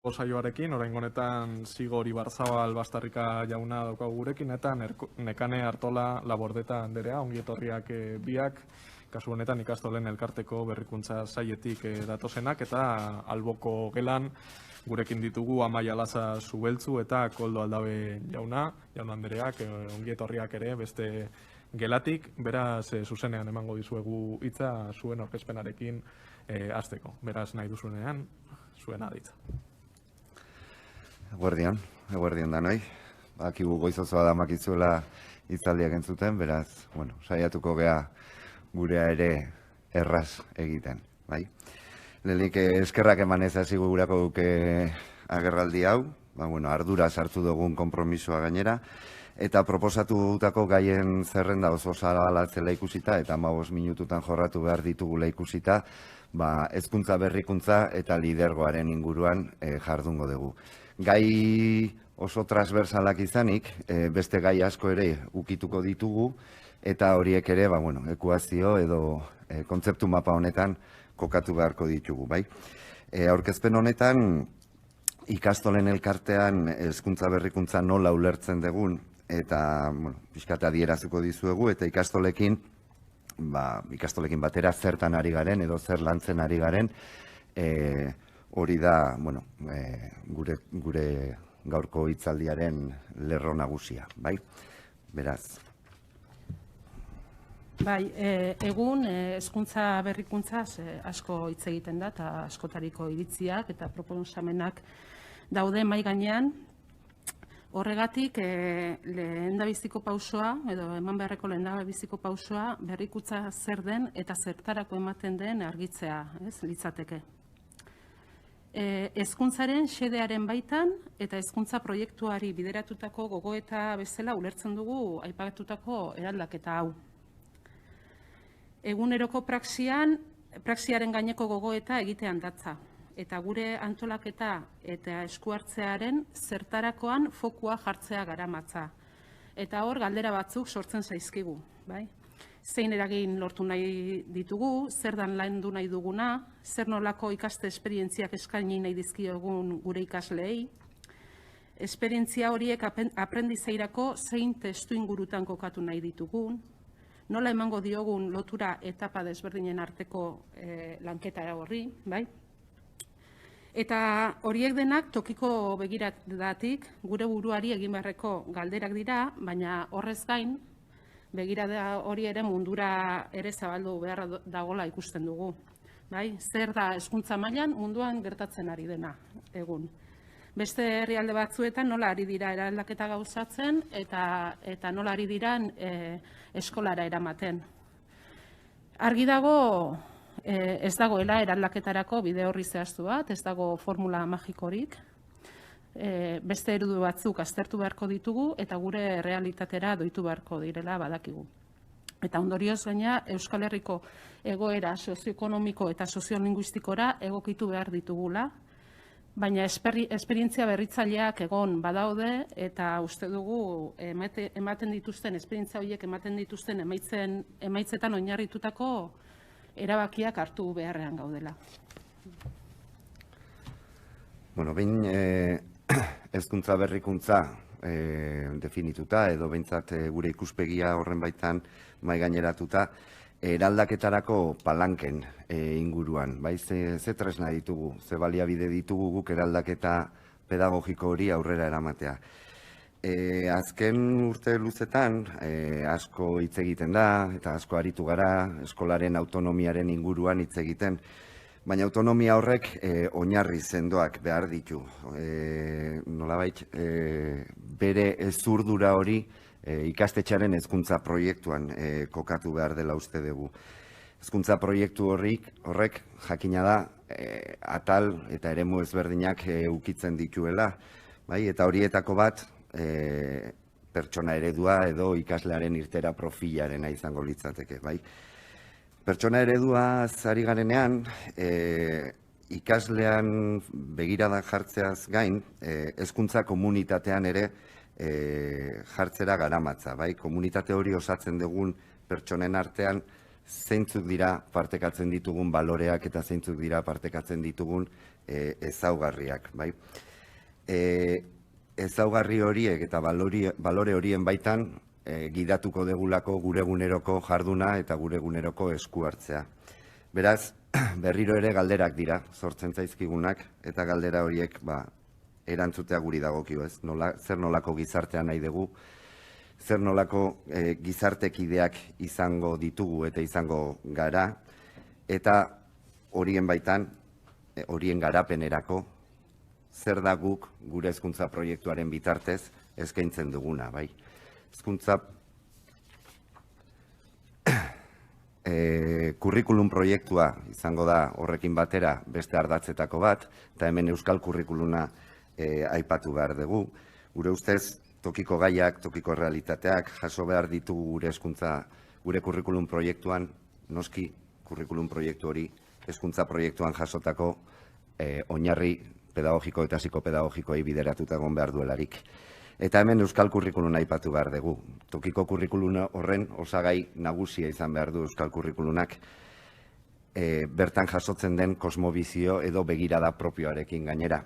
Saioarekin, orain honetan Zigor Ibarzabal Bastarrika jauna daukagu gurekin, eta Nekane Artola Labordeta anderea, ongi etorriak biak, kasu honetan ikastolen elkarteko berrikuntza saietik datozenak, eta alboko gelan gurekin ditugu Amaia Laza Zubeltzu eta Koldo Aldabe jauna andereak, ongi etorriak ere beste gelatik, beraz zuzenean emango dizuegu hitza zuen aurkezpenarekin hasteko. Beraz nahi duzunean, zuen aditza. Eguerdion danoi. Akigu goizozoa da makizuela hitzaldiak entzuten, beraz, saiatuko gea gurea ere erraz egiten, bai? Lehenik eskerrak eman ez hasi gurako duke agerraldi hau, ardura sartu dugun konpromisoa gainera, eta proposatu dutako gaien zerrenda oso zabalatzela ikusita, eta 15 minututan jorratu behar ditugula ikusita, hezkuntza berrikuntza eta lidergoaren inguruan jardungo dugu. Gai oso transversalak izanik, beste gai asko ere ukituko ditugu, eta horiek ere, ekuazio edo kontzeptu mapa honetan kokatu beharko ditugu, bai? Aurkezpen honetan, ikastolen elkartean hezkuntza berrikuntza nola ulertzen dugun, eta pixkat adierazuko dizuegu, eta ikastolekin batera zertan ari garen edo zer lantzen ari garen, hori da gure gaurko hitzaldiaren lerro nagusia, bai? Beraz. Bai, egun hezkuntza berrikuntzaz asko hitz egiten da, eta askotariko iritziak eta proposamenak daude mahai gainean. Horregatik, lehendabiziko pausoa, edo eman beharreko lehendabiziko pausoa, berrikuntza zer den eta zertarako ematen den argitzea, litzateke. Hezkuntzaren xedearen baitan eta hezkuntza proiektuari bideratutako gogoeta bezala ulertzen dugu aipatutako eraldaketa hau. Eguneroko praxiaren gaineko gogoeta egitean datza, eta gure antolaketa eta eskuartzearen zertarakoan fokua jartzea garamatza. Eta hor galdera batzuk sortzen zaizkigu, bai? Zein eragin lortu nahi ditugu, zer dan landu nahi duguna, zer nolako ikaste esperientziak eskaini nahi dizkiogun gure ikasleei, esperientzia horiek aprendizairako zein testu ingurutan kokatu nahi ditugun, nola emango diogun lotura etapa desberdinen arteko lanketa horri, bai? Eta horiek denak tokiko begiradatik gure buruari egin beharreko galderak dira, baina horrez gain, begirada hori ere mundura ere zabaldu behar dagola ikusten dugu. Zer da hezkuntza mailan munduan gertatzen ari dena egun. Beste herrialde batzuetan nola ari dira eraldaketa gauzatzen eta nola ari diran eskolara eramaten. Argi dago ez dagoela eraldaketarako bide horri zehaztu bat, ez dago formula magikorik. Beste eredu batzuk aztertu beharko ditugu eta gure errealitatera doitu beharko direla badakigu. Eta ondorioz gaina Euskal Herriko egoera sozioekonomiko eta soziolinguistikora egokitu behar ditugula, baina esperientzia berritzaileak egon badaude eta uste dugu ematen dituzten, esperientzia horiek ematen dituzten emaitzetan oinarritutako erabakiak hartu beharrean gaudela. Behin hezkuntza berrikuntza definituta edo behintzat gure ikuspegia horren baitan mahai gaineratuta, eraldaketarako palanken inguruan, ze tresna ditugu, ze baliabide ditugu guk eraldaketa pedagogiko hori aurrera eramatea. Azken urte luzetan asko hitz egiten da eta asko aritu gara eskolaren autonomiaren inguruan hitz egiten, baina autonomia horrek oinarri sendoak behar ditu. Nolabait bere zurdura hori ikastetxearen hezkuntza proiektuan kokatu behar dela uste dugu. Hezkuntza proiektu horrek jakina da atal eta eremu ezberdinak ukitzen dituela, eta horietako bat pertsona eredua edo ikaslearen irtera profilarena izango litzateke. Pertsona eredua ari garenean, ikaslean begirada jartzeaz gain, hezkuntza komunitatean ere jartzera garamatza. Komunitate hori osatzen dugun pertsonen artean zeintzuk dira partekatzen ditugun baloreak eta zeintzuk dira partekatzen ditugun ezaugarriak, bai? Ezaugarri horiek eta balore horien baitan gidatuko degulako gure eguneroko jarduna eta gure eguneroko esku hartzea. Beraz, berriro ere galderak dira, sortzen zaizkigunak, eta galdera horiek erantzutea guri dagokio, ez? Zer nolako gizartea nahi dugu, zer nolako gizartekideak izango ditugu eta izango gara, eta horien baitan, horien garapenerako, zer da guk gure hezkuntza proiektuaren bitartez eskaintzen duguna, bai? Hezkuntza kurrikulum proiektua izango da horrekin batera beste ardatzetako bat, eta hemen euskal kurrikuluna aipatu behar dugu. Gure ustez, tokiko gaiak, tokiko realitateak jaso behar ditugu gure hezkuntza, gure kurrikulum proiektuan, noski kurrikulum proiektu hori hezkuntza proiektuan jasotako oinarri pedagogiko eta psikopedagogikoei bideratuta egon behar duelarik. Eta hemen euskal kurrikuluna aipatu behar dugu. Tokiko kurrikuluna horren osagai nagusia izan behar du euskal kurrikulunak, bertan jasotzen den kosmobizio edo begirada propioarekin gainera.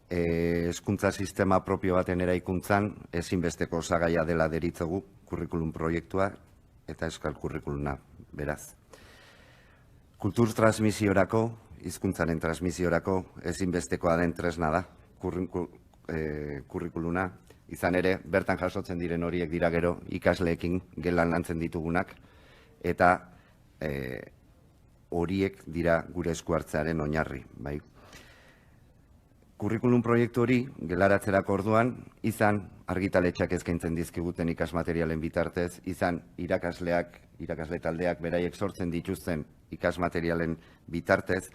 Hezkuntza sistema propio baten eraikuntzan ezinbesteko osagaia dela deritzogu kurrikulum proiektua eta euskal kurrikuluna, beraz. Kultur transmisiorako, hizkuntzaren transmisiorako ezinbestekoa den tresna da kurrikuluna. Izan ere, bertan jasotzen diren horiek dira gero ikasleekin gelan lantzen ditugunak, eta horiek dira gure esku hartzearen oinarri. Kurrikulum proiektu hori gelaratzerako orduan, izan argitaletxeak eskaintzen dizkiguten ikasmaterialen bitartez, izan irakasle taldeak beraiek sortzen dituzten ikasmaterialen bitartez,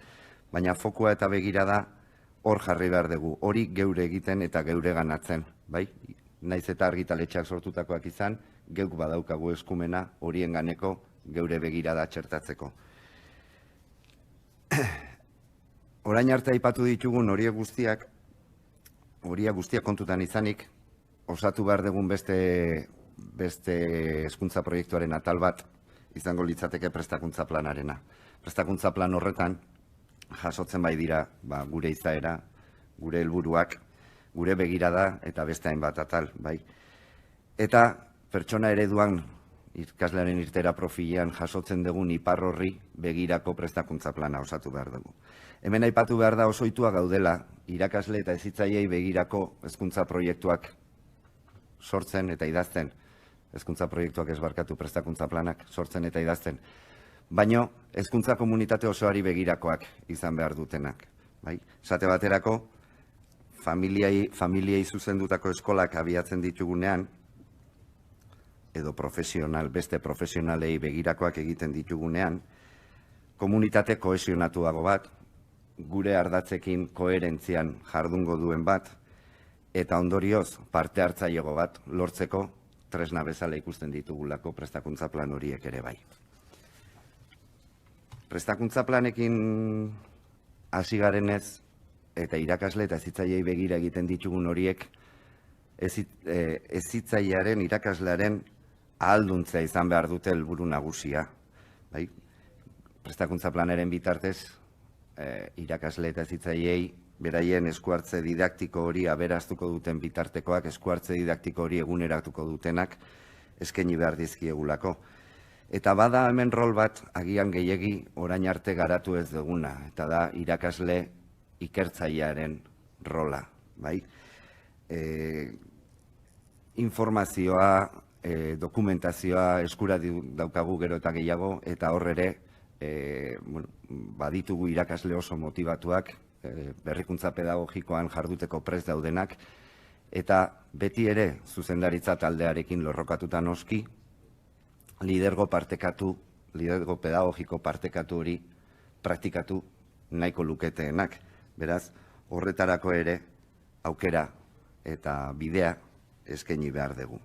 baina fokua eta begirada hor jarri behar dugu, hori geure egiten eta geure ganatzen, bai? Naiz eta argitaletxeak sortutakoak izan, geuk badaukagu eskumena horien ganeko geure begirada txertatzeko. Orain arte aipatu ditugun horiek guztiak kontutan izanik, osatu behar dugun beste hezkuntza proiektuaren atal bat izango litzateke prestakuntza planarena. Prestakuntza plan horretan jasotzen bai dira gure izaera, gure helburuak, gure begirada eta beste hainbat atal, bai. Eta pertsona ereduan ikaslearen irtera profilean jasotzen dugun ipar horri begirako prestakuntza plana osatu behar dugu. Hemen aipatu behar da osoitua gaudela irakasle eta hezitzaileei begirako hezkuntza proiektuak sortzen eta idazten, hezkuntza proiektuak ez barkatu prestakuntza planak sortzen eta idazten, baino hezkuntza komunitate osoari begirakoak izan behar dutenak. Esate baterako, familiei zuzendutako eskolak abiatzen ditugunean, edo beste profesionalei begirakoak egiten ditugunean, komunitate kohesionatuago bat, gure ardatzekin koherentzian jardungo duen bat, eta ondorioz parte hartzailego bat lortzeko tresna bezala ikusten ditugulako prestakuntza plan horiek ere bai. Prestakuntza planekin hasi garenez eta irakasle eta hezitzaileei begira egiten ditugun horiek hezitzailearen, irakaslearen ahalduntzea izan behar dute helburu nagusia. Prestakuntza planaren bitartez irakasle eta hezitzaileei beraien eskuhartze didaktiko hori aberaztuko duten bitartekoak, eskuhartze didaktiko hori eguneratuko dutenak eskaini behar dizkiegulako. Eta bada hemen rol bat agian gehiegi orain arte garatu ez duguna, eta da irakasle ikertzailearen rola. Informazioa, dokumentazioa eskura daukagu gero eta gehiago, eta hor ere baditugu irakasle oso motibatuak, berrikuntza pedagogikoan jarduteko prest daudenak, eta beti ere zuzendaritza taldearekin lorrokatuta noski, lidergo pedagogiko partekatu hori praktikatu nahiko luketeenak. Beraz, horretarako ere aukera eta bidea eskaini behar dugu.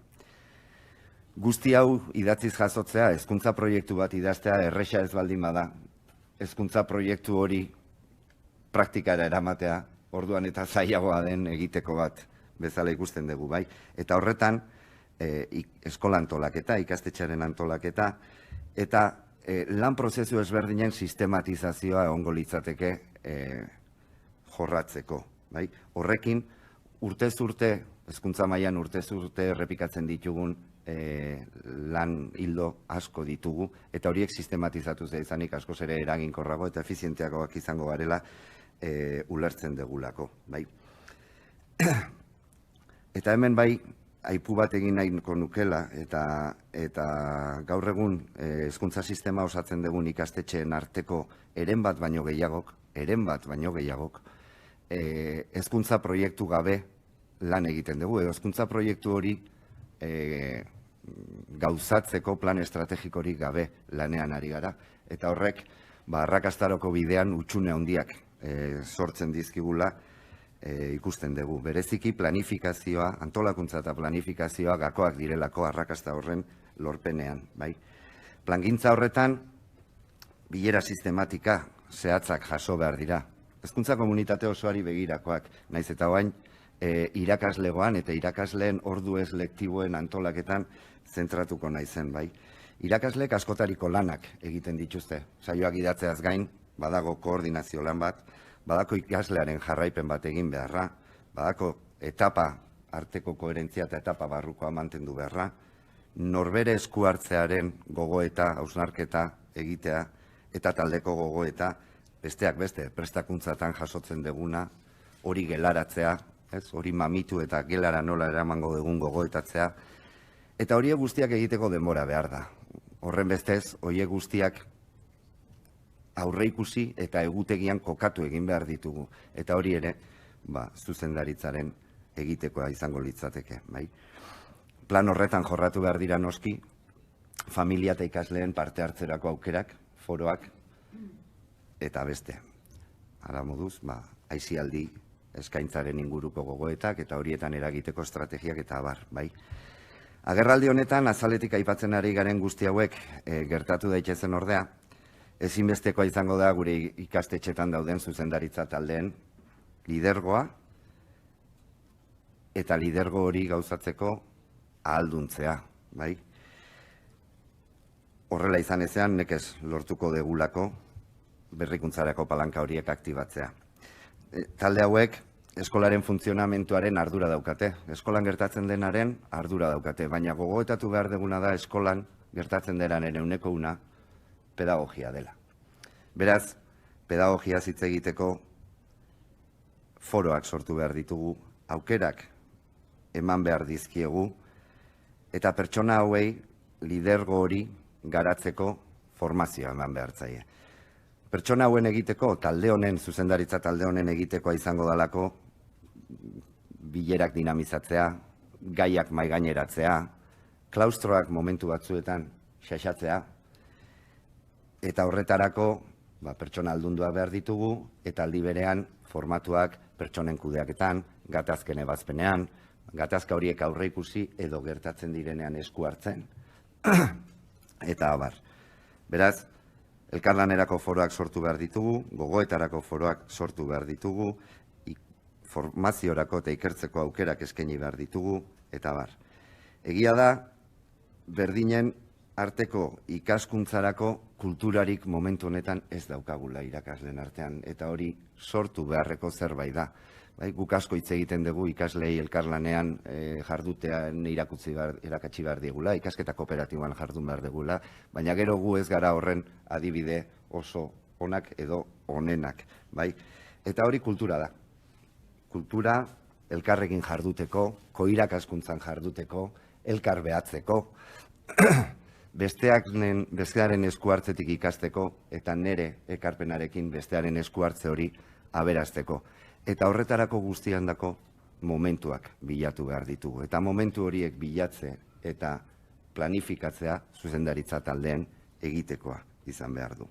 Guzti hau idatziz jasotzea, hezkuntza proiektu bat idaztea erresa ez baldin bada, hezkuntza proiektu hori praktikara eramatea, orduan eta zailagoa den egiteko bat bezala ikusten dugu, bai. Eta horretan, eskola antolaketa, ikastetxearen antolaketa, eta lan prozesu ezberdinen sistematizazioa egongo litzateke jorratzeko. Horrekin, urtez urte, hezkuntza mailan urtez urte errepikatzen ditugun lan ildo asko ditugu, eta horiek sistematizatuz da izanik askoz ere eraginkorrago eta efizienteagoak izango garela ulertzen degulako. Eta hemen aipu bat egin nahiko nukela, eta gaur egun hezkuntza sistema osatzen dugun ikastetxeen arteko eren bat baino gehiagok, hezkuntza proiektu gabe lan egiten dugu, edo hezkuntza proiektu hori gauzatzeko plan estrategikorik gabe lanean ari gara. Eta horrek, arrakastarako bidean utxune handiak sortzen dizkigula ikusten dugu. Bereziki planifikazioa, antolakuntza eta planifikazioa gakoak direlako arrakasta horren lorpenean. Plangintza horretan, bilera sistematika zehatzak jaso behar dira. Hezkuntza komunitate osoari begirakoak, naiz eta orain irakaslegoan eta irakasleen ordu ez lektiboen antolaketan zentratuko naizen. Irakasleek askotariko lanak egiten dituzte. Saioak idatzeaz gain, badago koordinazio lan bat, badako ikaslearen jarraipen bat egin beharra, badako etapa arteko koherentzia eta etapa barrukoa mantendu beharra, norbere esku hartzearen gogoeta, hausnarketa egitea eta taldeko gogoeta, besteak beste, prestakuntzatan jasotzen deguna, hori gelaratzea, hori mamitu eta gelara nola eramango dugun gogoetatzea, eta horiek guztiak egiteko denbora behar da. Horren bestez, horiek guztiak aurre ikusi eta egutegian kokatu egin behar ditugu. Eta hori ere, zuzendaritzaren egitekoa izango litzateke. Plan horretan jorratu behar dira noski, familia eta ikasleen parte hartzerako aukerak, foroak, eta beste. Hala moduz, aisialdi eskaintzaren inguruko gogoetak eta horietan eragiteko estrategiak eta abar. Agerraldi honetan, azaletik aipatzen ari garen guzti hauek gertatu daitezen ordea, ezinbestekoa izango da gure ikastetxetan dauden zuzendaritza taldeen lidergoa eta lidergo hori gauzatzeko ahalduntzea. Horrela izan ezean, nekez lortuko degulako berrikuntzarako palanka horiek aktibatzea. Talde hauek eskolaren funtzionamentuaren ardura daukate, eskolan gertatzen denaren ardura daukate, baina gogoetatu behar deguna da eskolan gertatzen denaren 100% pedagogia dela. Beraz, pedagogia hitz egiteko foroak sortu behar ditugu, aukerak eman behar dizkiegu, eta pertsona hauei lidergo hori garatzeko formazioa eman behar zaie. Pertsona hauen egiteko, talde honen, zuzendaritza talde honen egitekoa izango dalako, bilerak dinamizatzea, gaiak maigaineratzea, klaustroak momentu batzuetan xaxatzea, eta horretarako pertsona aldundua behar ditugu, eta aldi berean formatuak pertsonen kudeaketan, gatazken ebazpenean, gatazka horiek aurre ikusi edo gertatzen direnean esku hartzen, eta abar. Beraz, elkarlanerako foroak sortu behar ditugu, gogoetarako foroak sortu behar ditugu, formaziorako eta ikertzeko aukerak eskaini behar ditugu, eta abar. Egia da, berdinen arteko ikaskuntzarako kulturarik momentu honetan ez daukagula irakasleen artean, eta hori sortu beharreko zerbait da. Guk asko hitz egiten dugu ikaslei elkarlanean jardutean irakatsi behar digula, ikasketa kooperatiboan jardun behar digula, baina gero gu ez gara horren adibide oso onak edo onenak. Eta hori kultura da. Kultura elkarrekin jarduteko, koirakaskuntzan jarduteko, elkar behatzeko, bestearen esku hartzetik ikasteko eta nere ekarpenarekin bestearen esku hartze hori aberazteko. Eta horretarako guztian dako momentuak bilatu behar ditugu. Eta momentu horiek bilatze eta planifikatzea zuzendaritza taldeen egitekoa izan behar du.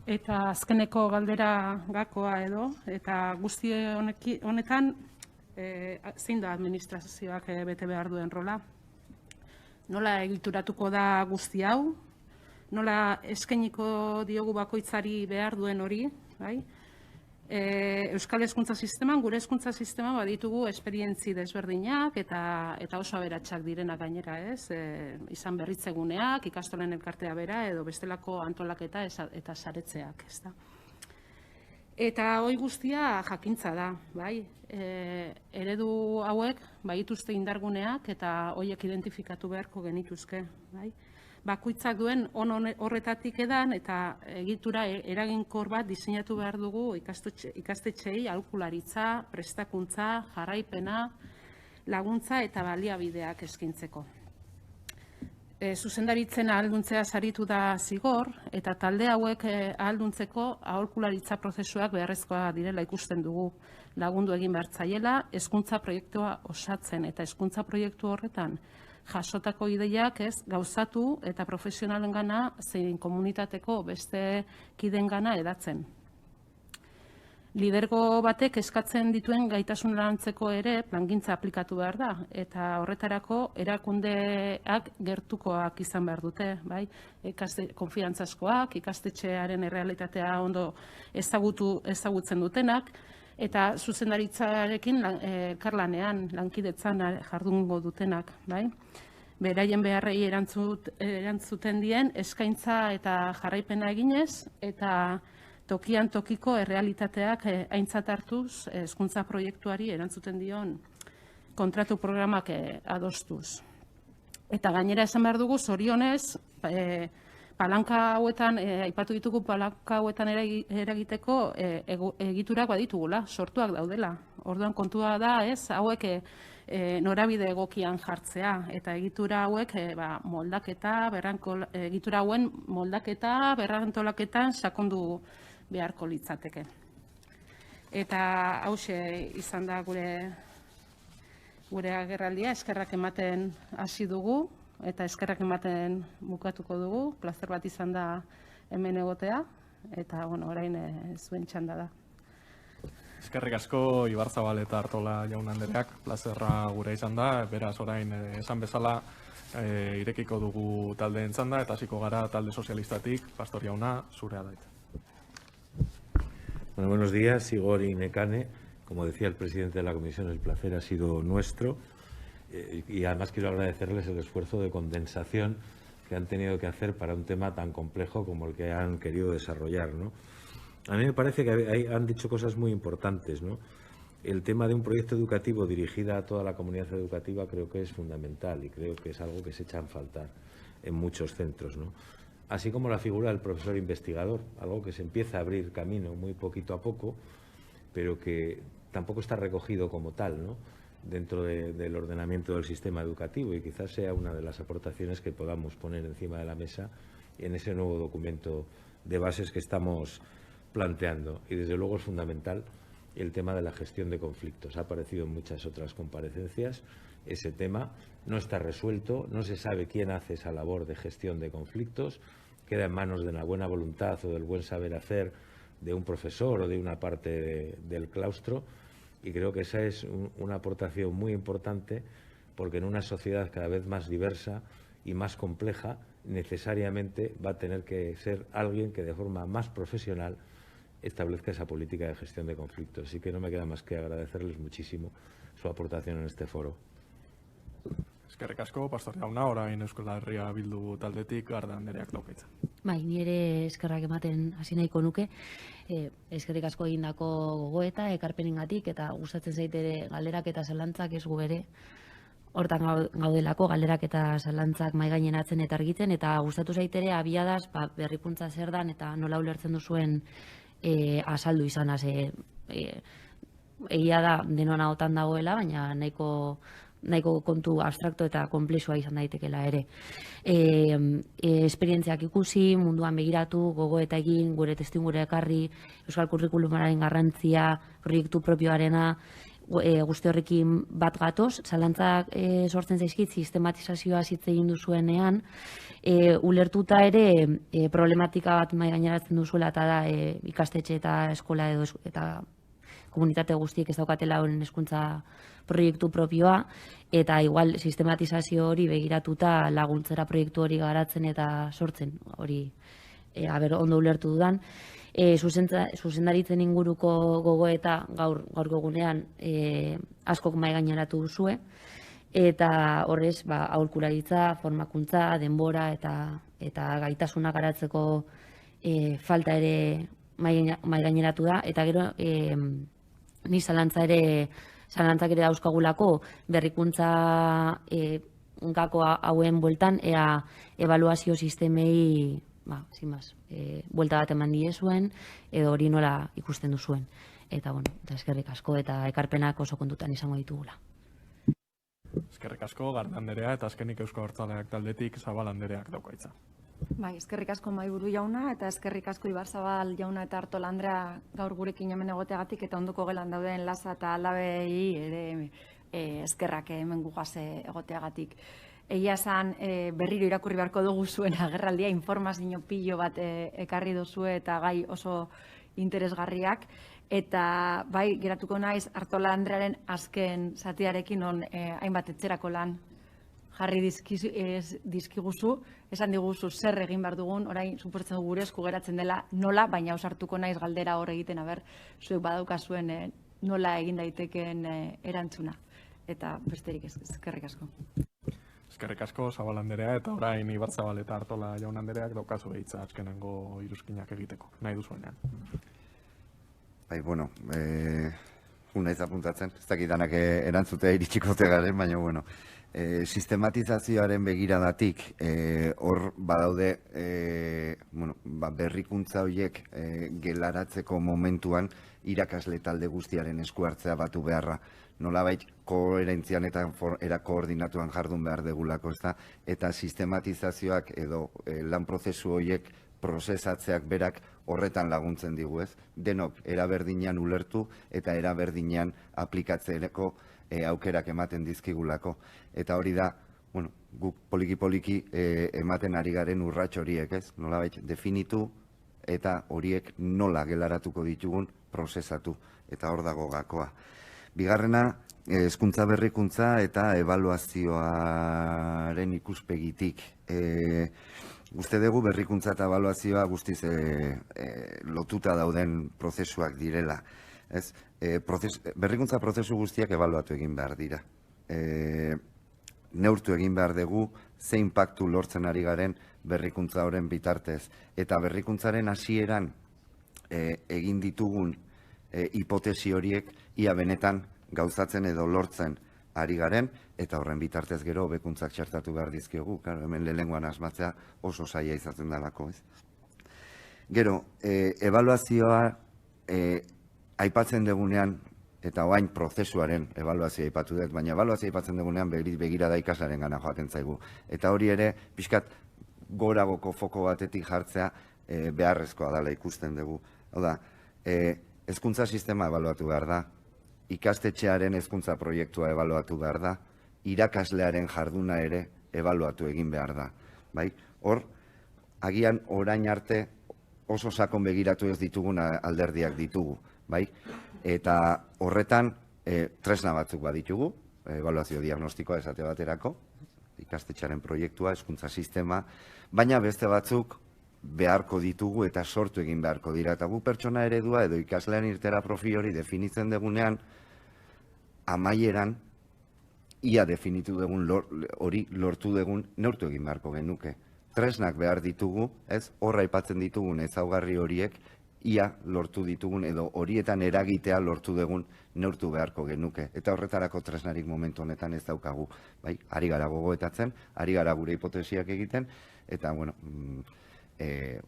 Eta azkeneko galdera gakoa edo, eta guzti honetan zein da administrazioak bete behar duen rola? Nola egituratuko da guzti hau? Nola eskainiko diogu bakoitzari behar duen hori? Euskal Hezkuntza Sisteman, gure hezkuntza sisteman baditugu esperientzi desberdinak eta oso aberatsak direnak gainera, ez? Izan berritzeguneak, ikastolen elkartea bera edo bestelako antolaketa eta saretzeak, ez da. Eta hoi guztia jakintza da, bai? Eredu hauek badituzte indarguneak eta hoiek identifikatu beharko genituzke, bai? Bakoitzak duen horretatik edan eta egitura eraginkor bat diseinatu behar dugu ikastetxeei aholkularitza, prestakuntza, jarraipena, laguntza eta baliabideak eskaintzeko. Zuzendaritzen ahalduntzea saritu da zigor eta talde hauek ahalduntzeko aholkularitza prozesuak beharrezkoa direla ikusten dugu. Lagundu egin behar zaiela, hezkuntza proiektua osatzen eta hezkuntza proiektu horretan jasotako ideiak gauzatu eta profesionalengana zein komunitateko beste kidengana hedatzen. Lidergo batek eskatzen dituen gaitasun lantzeko ere plangintza aplikatu behar da eta horretarako erakundeak gertukoak izan behar dute, bai? Konfiantzazkoak, ikastetxearen errealitatea ondo ezagutzen dutenak eta zuzendaritzarekin elkarlanean lankidetzan jardungo dutenak, bai? Beraien beharrei erantzuten dien eskaintza eta jarraipena eginez eta tokian tokiko errealitateak aintzat hartuz hezkuntza proiektuari erantzuten dion kontratu programak adostuz. Eta gainera esan behar dugu, zorionez, palanka hauetan, aipatu ditugu palanka hauetan eragiteko egiturak baditugula, sortuak daudela. Orduan kontua da, hauek norabide egokian jartzea eta egitura hauek egitura hauen moldaketa, berrantolaketan sakondu beharko litzateke. Eta hauxe izan da gure agerraldia, eskerrak ematen hasi dugu eta eskerrak ematen bukatuko dugu. Plazer bat izan da hemen egotea eta orain zuen txanda da. Eskerrik asko Ibarzabal eta Artola jaun andereak, plazerra gure izan da, beraz orain esan bezala irekiko dugu taldeen txanda eta hasiko gara talde sozialistatik, Pastor jauna, zurea da. Bueno, buenos días, Igor y Nekane. Como decía el presidente de la comisión, el placer ha sido nuestro y además quiero agradecerles el esfuerzo de condensación que han tenido que hacer para un tema tan complejo como el que han querido desarrollar, ¿no? A mí me parece que han dicho cosas muy importantes, ¿no? El tema de un proyecto educativo dirigido a toda la comunidad educativa creo que es fundamental y creo que es algo que se echa en falta en muchos centros, ¿no? Así como la figura del profesor investigador, algo que se empieza a abrir camino muy poquito a poco, pero que tampoco está recogido como tal, ¿no?, dentro del ordenamiento del sistema educativo y quizás sea una de las aportaciones que podamos poner encima de la mesa en ese nuevo documento de bases que estamos planteando. Y desde luego es fundamental el tema de la gestión de conflictos. Ha aparecido en muchas otras comparecencias. Ese tema no está resuelto, no se sabe quién hace esa labor de gestión de conflictos, queda en manos de la buena voluntad o del buen saber hacer de un profesor o de una parte del claustro, y creo que esa es una aportación muy importante porque en una sociedad cada vez más diversa y más compleja necesariamente va a tener que ser alguien que de forma más profesional establezca esa política de gestión de conflictos. Así que no me queda más que agradecerles muchísimo su aportación en este foro. Eskerrik asko, Pastor jauna, orain Euskal Herria Bildu taldetik Garda andereak daukaitza. Bai, ni ere eskerrak ematen hasi nahiko nuke. Eskerrik asko egindako gogoeta, ekarpenengatik eta gustatzen zait ere galderak eta zalantzak ez gu ere hortan gaudelako galderak eta zalantzak mahai gaineratzen eta argitzen, eta gustatu zait ere abiadaz berrikuntza zer dan eta nola ulertzen duzuen azaldu izanaz. Egia da denon ahotan dagoela, baina nahiko kontu abstrakto eta konplexua izan daitekeela ere. Esperientziak ikusi, munduan begiratu, gogoeta egin, gure testimure ekarri, euskal kurrikulumaren garrantzia, proiektu propioarena, guzti horrekin bat gatoz, zalantzak sortzen zaizkit sistematizazioa hitz egin duzuenean, ulertuta ere problematika bat mahai gaineratzen duzuela, eta da ikastetxe eta eskola edo eta komunitate guztiek ez daukatela honen hezkuntza proiektu propioa, eta igual sistematizazio hori begiratuta laguntzera proiektu hori garatzen eta sortzen, hori ondo ulertu dudan. Zuzendaritzen inguruko gogoeta gaurko egunean askok mahai gaineratu duzue, eta horrez aholkularitza, formakuntza, denbora eta gaitasuna garatzeko falta ere mahai gaineratu da, eta gero ni zalantzak ere dauzkagulako berrikuntza gako hauen bueltan, ea ebaluazio sistemei buelta bat eman diezuen, edo hori nola ikusten duzuen. Eta, eskerrik asko eta ekarpenak oso kontutan izango ditugula. Eskerrik asko, Garde Anderea, eta azkenik Eusko Abertzaleak taldetik Zabal Andereak daukaitza. Bai, eskerrik asko Mahaiburu jauna, eta eskerrik asko Ibarzabal jauna eta Artola Andrea gaur gurekin hemen egoteagatik, eta ondoko gelan dauden Lasa eta Alabei ere eskerrak hemen gugase egoteagatik. Egia esan berriro irakurri beharko dugu zuen agerraldia, informazio pilo bat ekarri duzue eta gai oso interesgarriak. Eta bai, geratuko naiz Artola Andrearen azken zatiarekin on hainbat etxerako lan jarri dizkiguzu, esan diguzu zer egin behar dugun, orain suportzen dugu gure esku geratzen dela nola, baina ausartuko naiz galdera hor egiten, zuek badaukazuen nola egin daitekeen erantzuna. Eta besterik ez, eskerrik asko. Eskerrik asko, Zabal Anderea, eta orain Ibarzabal eta Artola jaun Andereak daukazu behitza azkenengo iruzkinak egiteko, nahi duzuenean. Bai, bueno, unaiz apuntatzen, ez dakidanak erantzutea iritsikote garen, baina, sistematizazioaren begiradatik hor badaude berrikuntza horiek gelaratzeko momentuan irakasle talde guztiaren esku hartzea batu beharra. Nolabait koherentzian eta era koordinatuan jardun behar degulako, eta sistematizazioak edo lan prozesu horiek prozesatzeak berak horretan laguntzen digu, ez? Denok eraberdinean ulertu eta eraberdinean aplikatzeeko aukerak ematen dizkigulako. Eta hori da, guk poliki-poliki ematen ari garen urrats horiek, ez? Nolabait definitu eta horiek nola gelaratuko ditugun prozesatu, eta hor dago gakoa. Bigarrena, hezkuntza berrikuntza eta ebaluazioaren ikuspegitik. Uste dugu berrikuntza eta ebaluazioa guztiz lotuta dauden prozesuak direla. Berrikuntza prozesu guztiak ebaluatu egin behar dira. Neurtu egin behar dugu ze inpaktu lortzen ari garen berrikuntza horren bitartez. Eta berrikuntzaren hasieran egin ditugun hipotesi horiek ia benetan gauzatzen edo lortzen ari garen, eta horren bitartez gero hobekuntzak txertatu behar dizkiogu. Hemen lehenengoan asmatzea oso zaila izaten dalako, ez? Gero, ebaluazioa aipatzen dugunean, eta oain prozesuaren ebaluazioa aipatu dut, baina ebaluazioa aipatzen dugunean begirada ikaslaren gana joaten zaigu. Eta hori ere, pixkat goragoko foko batetik jartzea beharrezkoa dela ikusten dugu. Hau da, hezkuntza sistema ebaluatu behar da, ikastetxearen hezkuntza proiektua ebaluatu behar da, irakaslearen jarduna ere ebaluatu egin behar da. Hor, agian orain arte oso sakon begiratu ez ditugun alderdiak ditugu. Eta horretan tresna batzuk baditugu, ebaluazio diagnostikoa esate baterako, ikastetxearen proiektua, hezkuntza sistema, baina beste batzuk beharko ditugu eta sortu egin beharko dira. Eta gu pertsona eredua edo ikaslean irtera profil hori definitzen dugunean, amaieran, ia definitu dugun hori lortu dugun neurtu egin beharko genuke. Tresnak behar ditugu, horra aipatzen ditugun ezaugarri horiek, ia lortu ditugun edo horietan eragitea lortu dugun neurtu beharko genuke. Eta horretarako tresnarik momentu honetan ez daukagu. Ari gara gogoetatzen, ari gara gure hipotesiak egiten, eta,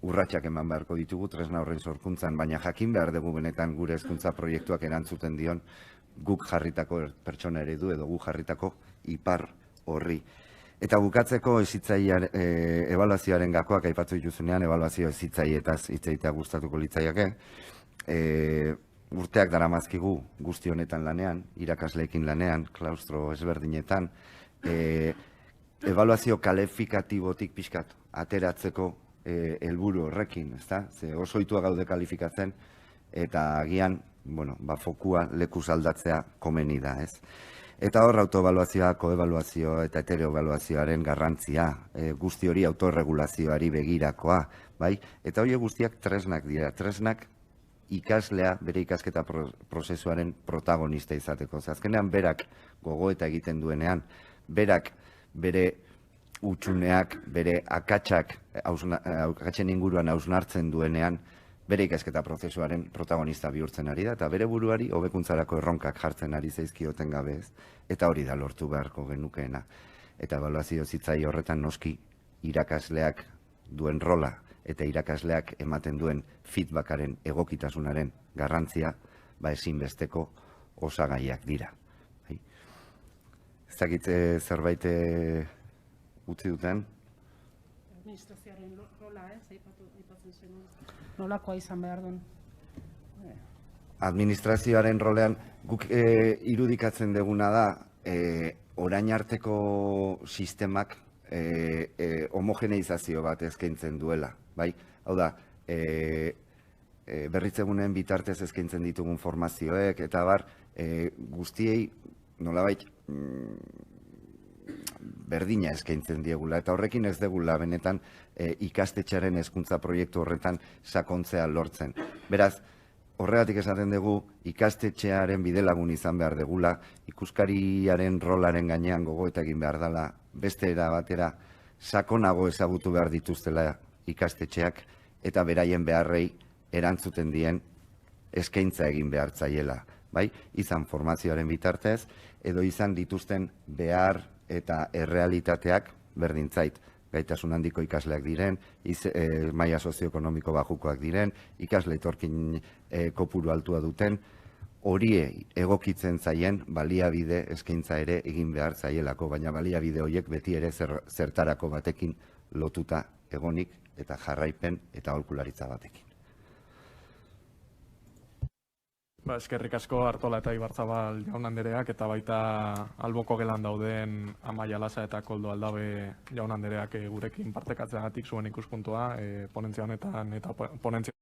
urratsak eman beharko ditugu tresna horren sorkuntzan, baina jakin behar dugu benetan gure hezkuntza proiektuak erantzuten dion guk jarritako pertsona eredu edo guk jarritako ipar horri. Eta bukatzeko ebaluazioaren gakoak aipatu dituzunean, ebaluazio ezitzaietaz hitzaitea gustatuko litzaiake. Urteak daramazkigu guzti honetan lanean, irakasleekin lanean, klaustro ezberdinetan, ebaluazio kalifikatibotik pixkat ateratzeko helburu horrekin, ze oso ohitua gaude kalifikatzen, eta agian, fokua lekuz aldatzea komeni da, ez? Eta hor, autoebaluazioa, koebaluazioa eta heteroebaluazioaren garrantzia, guzti hori autoregulazioari begirakoa, bai? Eta horiek guztiak tresnak dira, tresnak ikaslea bere ikasketa prozesuaren protagonista izateko. Azkenean berak gogoeta egiten duenean, berak bere utxuneak, bere akatsen inguruan hausnartzen duenean, bere ikasketa prozesuaren protagonista bihurtzen ari da, eta bere buruari hobekuntzarako erronkak jartzen ari zaizkioten gabe ez, eta hori da lortu beharko genukeena. Eta ebaluazio zitzai horretan noski irakasleak duen rola eta irakasleak ematen duen feedbackaren egokitasunaren garrantzia ezinbesteko osagaiak dira. Ez dakit zerbait utzi duten? Administrazioaren rola, aipatzen zenuen. Nolakoa izan behar duen? Administrazioaren rolean guk irudikatzen duguna da orain arteko sistemak homogeneizazio bat eskaintzen duela. Hau da, berritzegunen bitartez eskaintzen ditugun formazioek, eta guztiei nolabait berdina eskaintzen diegula, eta horrekin ez degula benetan ikastetxearen hezkuntza proiektu horretan sakontzea lortzen. Beraz, horregatik esaten dugu ikastetxearen bidelagun izan behar degula, ikuskariaren rolaren gainean gogoeta egin behar dela, beste era batera sakonago ezagutu behar dituztela ikastetxeak, eta beraien beharrei erantzuten dien eskaintza egin behar zaiela. Izan formazioaren bitartez, edo izan dituzten behar eta errealitateak berdintzait. Gaitasun handiko ikasleak diren, maila sozioekonomiko bajukoak diren, ikasle etorkin kopuru altua duten, horiei egokitzen zaien baliabide eskaintza ere egin behar zaielako, baina baliabide horiek beti ere zertarako batekin lotuta egonik eta jarraipen eta aholkularitza batekin. Eskerrik asko Artola eta Ibarzabal jaun andereak, eta baita alboko gelan dauden Amaia Lasa eta Koldo Aldabe jaun andereak gurekin partekatzeagatik zuen ikuspuntua ponentzia honetan eta ponentzia